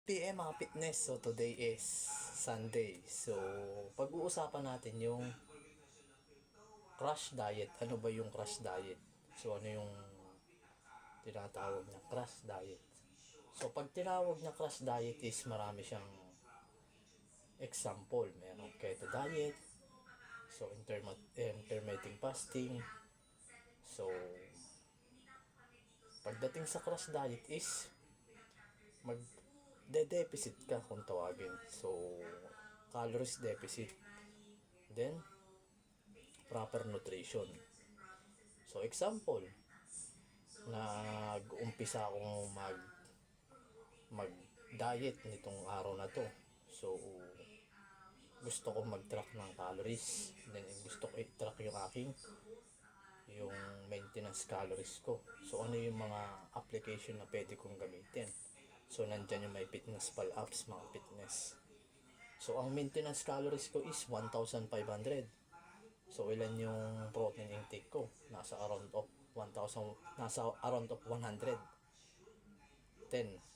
PM mga fitness. So today is Sunday. So pag-uusapan natin yung crash diet. Ano ba yung crash diet? So ano yung tinatawag na crash diet? So pag tinawag na crash diet is marami siyang example. Merong keto diet. So intermittent fasting. So pagdating sa crash diet is magde-deficit ka kung tawagin. So, calories deficit. Then, proper nutrition. So, example, nag-umpisa akong mag-diet nitong araw na to. So, gusto ko mag-track ng calories. Then, gusto ko i-track yung maintenance calories ko. So, ano yung mga application na pwede kong gamitin? So, nandyan yung may fitness pal apps, mga fitness. So, ang maintenance calories ko is 1,500. So, ilan yung protein intake ko? Nasa around of 110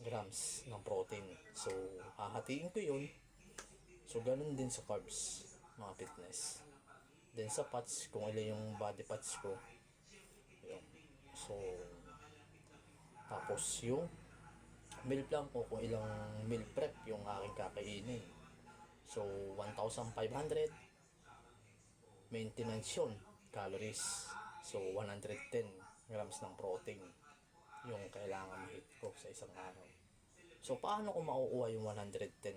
grams ng protein. So, hahatiin ko yun. So, ganun din sa carbs, mga fitness. Then sa fats, kung ilan yung body fats ko. Yun. So, tapos yung meal plan ko kung ilang meal prep yung aking kakainin. So, 1,500 maintenance yun, calories. So, 110 grams ng protein yung kailangan ma-hit ko sa isang araw. So, paano ko makukuha yung 110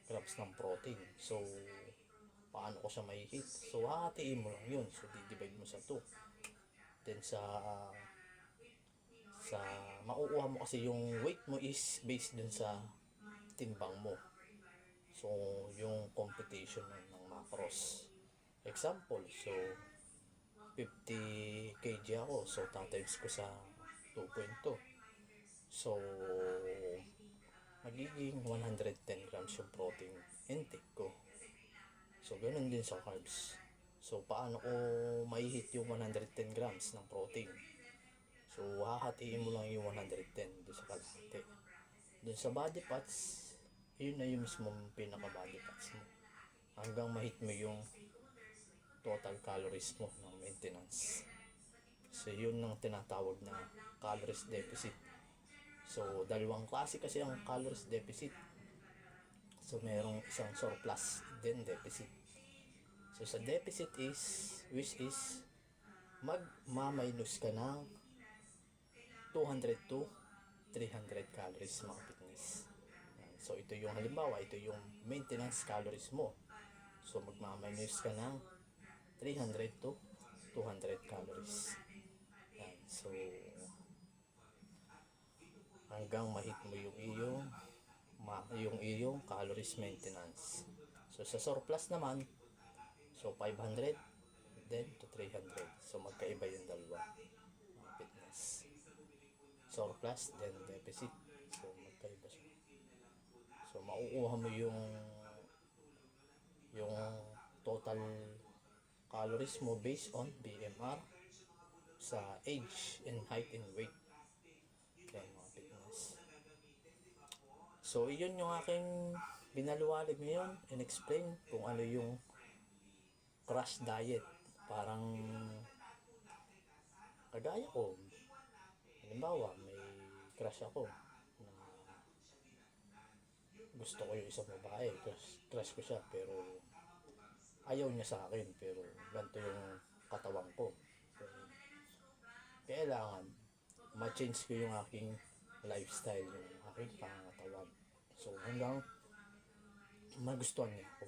grams ng protein? So, paano ko siya ma-hit? So, hahatiin mo lang yun. So, di-divide mo sa 2. Then, sa makukuha mo kasi yung weight mo is based dun sa timbang mo. So, yung computation ng macros. Example, so 50 kg ako. So, tatimes ko sa 2.2. So, magiging 110 grams yung protein intake ko. So, ganun din sa carbs. So, paano ko mai-hit yung 110 grams ng protein? So, hahatiin mo lang yung 110 doon sa kalahati. Doon sa body fats, yun na yung mismong pinaka body fats mo. Hanggang ma-hit mo yung total calories mo ng maintenance. So, yun ang tinatawag na calories deficit. So, dalawang klase kasi ang calories deficit. So, merong isang surplus, then deficit. So, sa deficit is, which is, magmaminus ka ng 200 to 300 calories, mga fitness. So, ito yung halimbawa, ito yung maintenance calories mo. So, magmaminus ka ng 300 to 200 calories. Yan. So, hanggang ma-hit mo yung iyong calories maintenance. So, sa surplus naman, so 500 then to 300. So, magkaiba yung dalawa, mga fitness. Surplus then deficit. So, magkaiba siya. So, makukuha mo yung total calories mo based on BMR sa age and height and weight. Yan, mga fitness. So, yun yung aking binaluwalig ngayon and explain kung ano yung crash diet. Parang kagaya ko, halimbawa may crush ako na gusto ko yung isang babae, crush ko siya, pero ayaw niya sa akin, pero ganito yung katawan ko. Pero kailangan ma-change ko yung aking lifestyle, yung aking pangangatawan. So, hanggang magustuhan niya ako.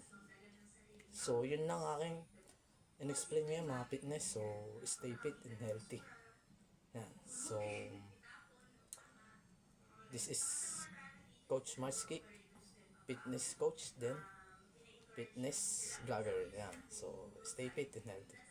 So, yun lang aking in-explain ngayon, mga fitness. So, stay fit and healthy. Yan. So, this is Coach Marsky, fitness coach, then fitness vlogger. Yan. So, stay fit and healthy.